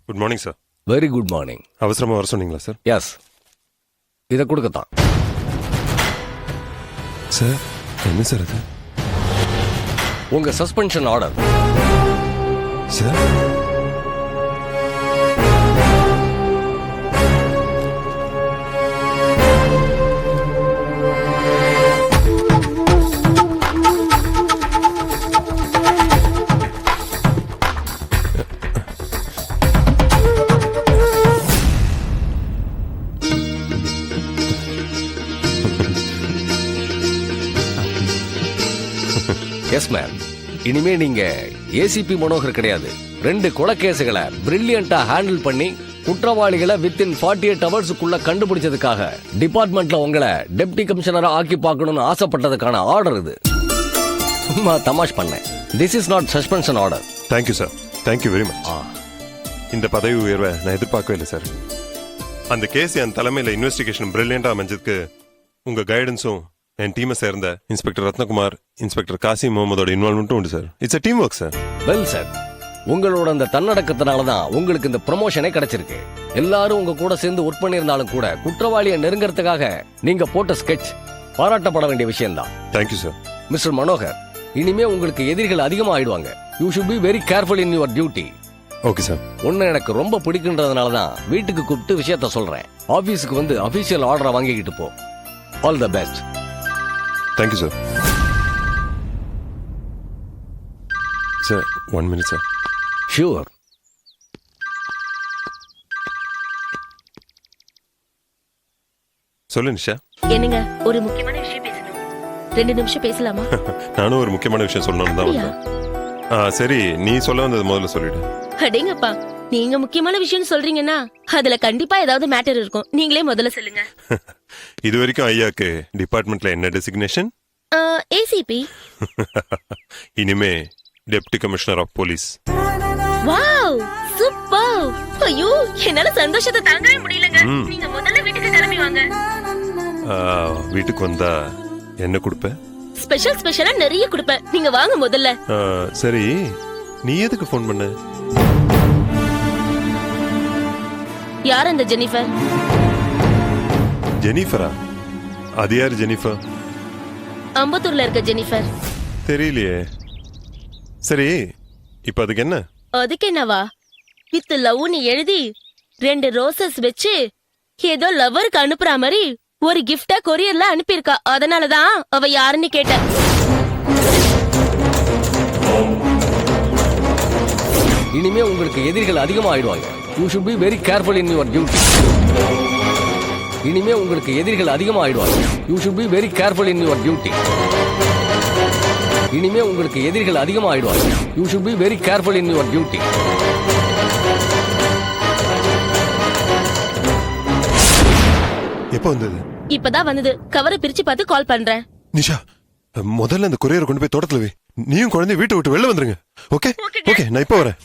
Good morning sir. Very good morning. அவசரமா வர சொன்னீங்களா சார்? எஸ், இதை கொடுக்கத்தான். சார் என்ன சார் அது? உங்க suspension order. Sir yes ma'am, இனிமே நீங்க ஏசிபி மனோகர் கிடையாது. 2 கொலை கேஸுகளை பிரில்லியண்டா ஹேண்டில் பண்ணி குற்றவாளிகளை வித்தின் 48 ஹவர்ஸுக்குள்ள கண்டுபிடிச்சதுக்காக டிபார்ட்மெண்ட்ல உங்களை டெப்டி கமிஷனரா ஆக்கி பார்க்கணும்னு ஆசைப்பட்டதுக்கான ஆர்டர் இது. சும்மா தமாஷ் பண்ணேன். This is not suspension order. Thank you sir, thank you very much. இந்த பதவி உயர்வை நான் எதிர்பார்க்கவே இல்லை சார். அந்த கேஸ் என் தலைமையில் இன்வெஸ்டிகேஷன் பிரில்லியண்டா அமைஞ்சதுக்கு உங்க கைடன்ஸும் என் டீமை சேர்ந்த இன்ஸ்பெக்டர் ரத்னகுமார், இன்ஸ்பெக்டர் காசிம் முகமதோட இன்வால்மெண்ட்டும் உண்டு sir. It's a team work sir. Well sir, உங்களோட அந்த தன்னடக்கத்தினால தான் உங்களுக்கு இந்த ப்ரமோஷனே கிடைச்சிருக்கு. எல்லாரும் உங்க கூட சேர்ந்து ஒர்க் பண்ணியிருந்தாலும் கூட குற்றவாளியை நெருங்கிறதுக்காக நீங்க போட்ட ஸ்கெட்ச் பாராட்டப்பட வேண்டிய விஷயம்தான். Thank you sir. மிஸ்டர் மனோகர், இனிமே உங்களுக்கு எதிரிகள் அதிகமா ஆயிடுவாங்க. You should be very careful in your duty. Okay sir. ஒன்னு எனக்கு ரொம்ப பிடிக்குன்றதுனால தான் வீட்டுக்கு கூப்பிட்டு விஷயத்த சொல்றேன். ஆபீஸுக்கு வந்து அபிஷியல் ஆர்டரை வாங்கிக்கிட்டு போ. All the best. Thank you sir. Sir 1 minute sir. Sure. சொல்லு நிஷா. என்னங்க, ஒரு முக்கியமான விஷயம் பேசணும். 2 நிமிஷம் பேசலாமா? நானும் ஒரு முக்கியமான விஷயம் சொல்லணும்னு தான் வந்தேன். சரி, நீ சொல்ல வந்தது முதல்ல சொல்லிடு. அடேங்கப்பா, நீங்க முக்கியமான விஷயம் சொல்றீங்கன்னா அதுல கண்டிப்பா ஏதாவது மேட்டர் இருக்கும். நீங்களே முதல்ல சொல்லுங்க. இது வரைக்கும் ஐயாக்கு டிபார்ட்மெண்ட்ல என்ன டெசிக்னேஷன்? ஏசிபி. இனிமே deputy commissioner of police. Wow, super. ஐயோ, என்னால சந்தோஷத்தை தாங்கவே முடியலங்க. நீங்க முதல்ல வீட்டுக்கு கிளம்பி வாங்க. வீட்டுக்கு வந்தா என்ன கொடுப்ப? ஸ்பெஷலா நிறைய கொடுப்பேன். நீங்க வாங்க முதல்ல. சரி, நீ எதுக்கு ஃபோன் பண்ண? யார் அந்த ஜெனிஃபர்? ஜெனிஃபரா? அது யார் ஜெனிஃபர்? அம்பத்தூர்ல இருக்க ஜெனிஃபர். தெரியலையே. சரி, இப்ப அதுக்கு என்ன? அதுக்கு என்னவா, வித் லவ்னு எழுதி 2 ரோசஸ் வச்சு ஏதோ லவருக்கு அனுப்புற மாதிரி ஒரு கிஃப்டா கொரியர்ல அனுப்பியிருக்கா. அதனாலதான் அவ யாருன்னு கேட்டேன். இனிமே உங்களுக்கு எதிரிகள் அதிகமா ஆயிடுவாங்க. You should be very careful in your duty. இனிமே உங்களுக்கு எதிரிகள் அதிகமா ஆயிடுவாங்க. You should be very careful in your duty. இனிமே உங்களுக்கு எதிரிகள் அதிகமா ஆயிடுவாங்க. You should be very careful in your duty. எப்போ வந்தது? இப்பதான் வந்தது. கவரை பிரிச்சு பார்த்து கால் பண்றேன். நிஷா, முதல்ல அந்த கொரியரை கொண்டு போய் தோட்டத்துல வை. நீயும் குழந்தை வீட்டை விட்டு வெளில வந்துருங்க. ஓகே ஓகே, நான் இப்போ வரேன்.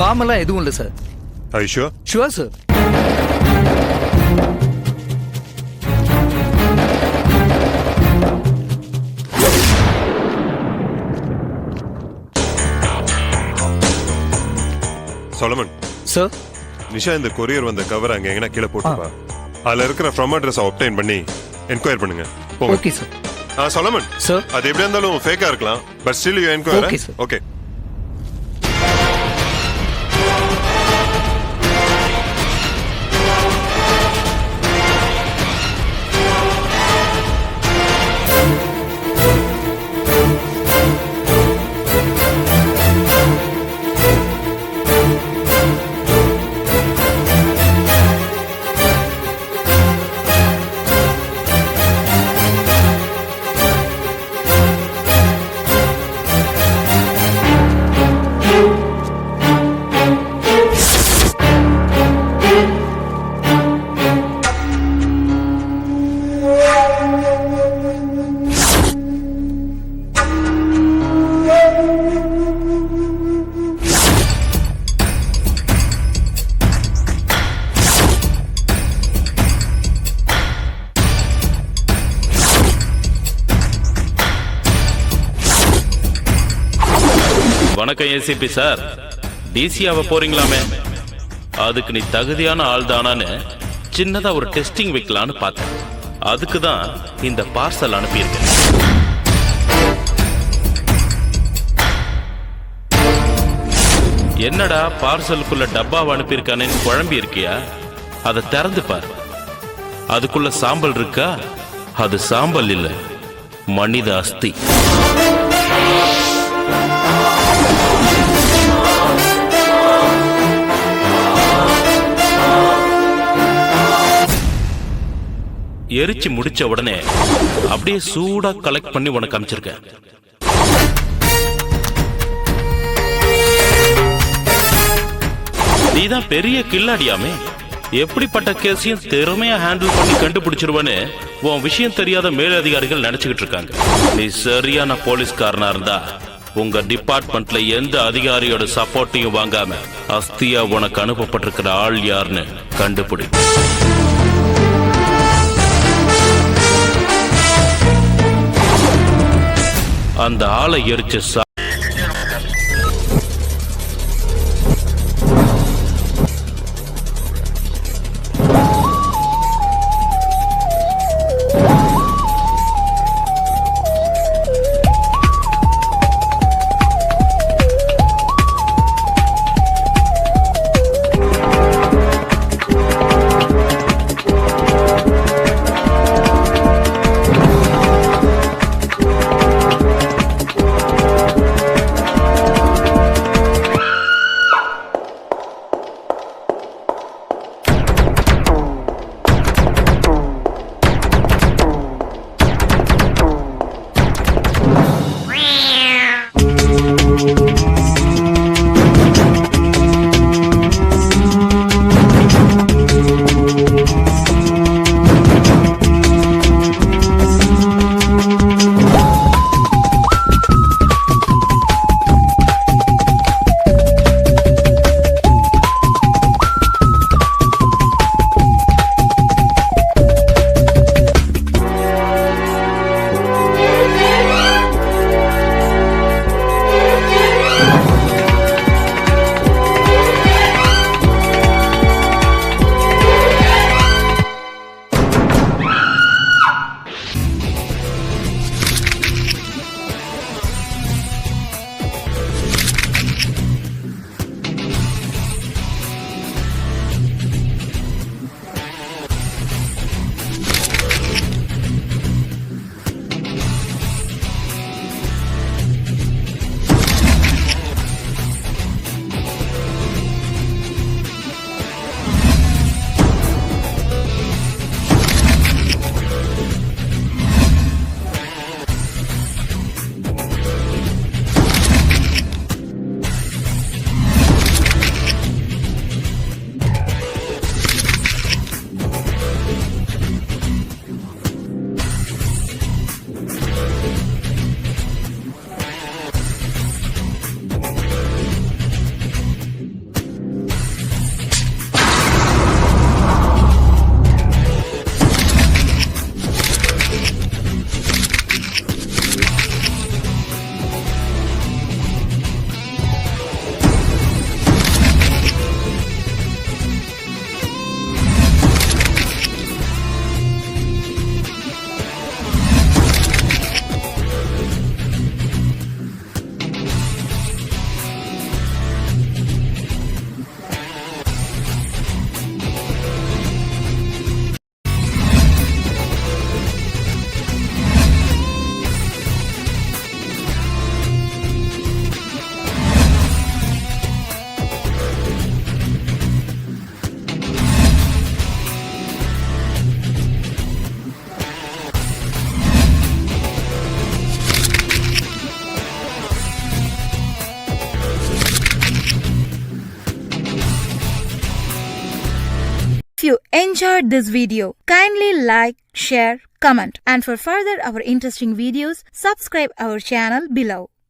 பாமெல்லாம் எதுவும் இல்லை sir. Are you sure? Sure sir. Solomon sir. Nisha, இந்த கொரியர் வந்த கவர் அங்க எங்கனா கீழே போட்டுப்பா. அதுல இருக்கிற ஃப்ரம் அட்ரஸ் ஆப்டைன் பண்ணி என்கொயர் பண்ணுங்க. Okay sir. சொலமன் சார், அது எப்படியா இருந்தாலும் ஃபேக்கா இருக்கலாம், but still you enquire. Okay sir. Okay. வணக்கம் ஏசிபி சார். டிசியாவை போறீங்களாமே, அதுக்கு நீ தகுதியான ஆள் தானான்னு சின்னதா ஒரு டெஸ்டிங் வைக்கலான்னு பார்த்தேன். அதுக்கு தான் இந்த பார்சல் அனுப்பியிருக்கேன். என்னடா பார்சலுக்குள்ள டப்பாவை அனுப்பியிருக்கானே குழம்பி இருக்கியா? அதை திறந்து பாரு. அதுக்குள்ள சாம்பல் இருக்கா? அது சாம்பல் இல்ல, மனித அஸ்தி. எரிச்சு முடிச்ச உடனே அப்படியே சூடா கலெக்ட் பண்ணி உனக்கு அனுப்பிச்சிருக்கேன். நீதான் பெரிய கில்லாடியாமே. எப்படிப்பட்ட கேஸையும் திறமையா ஹேண்டில் பண்ணி கண்டுபிடிச்சிருவன்னு உன் விஷயம் தெரியாத மேலதிகாரிகள் நினைச்சுக்கிட்டு இருக்காங்க. நீ சரியான போலீஸ்காரனா இருந்தா உங்க டிபார்ட்மெண்ட்ல எந்த அதிகாரியோட சப்போர்ட்டையும் வாங்காம அஸ்தியா உனக்கு அனுப்பப்பட்டிருக்கிற ஆள் யாருன்னு கண்டுபிடி. அந்த ஆளை எரிச்சு If you enjoyed this video, kindly like, share, comment, and for further our interesting videos, subscribe our channel below.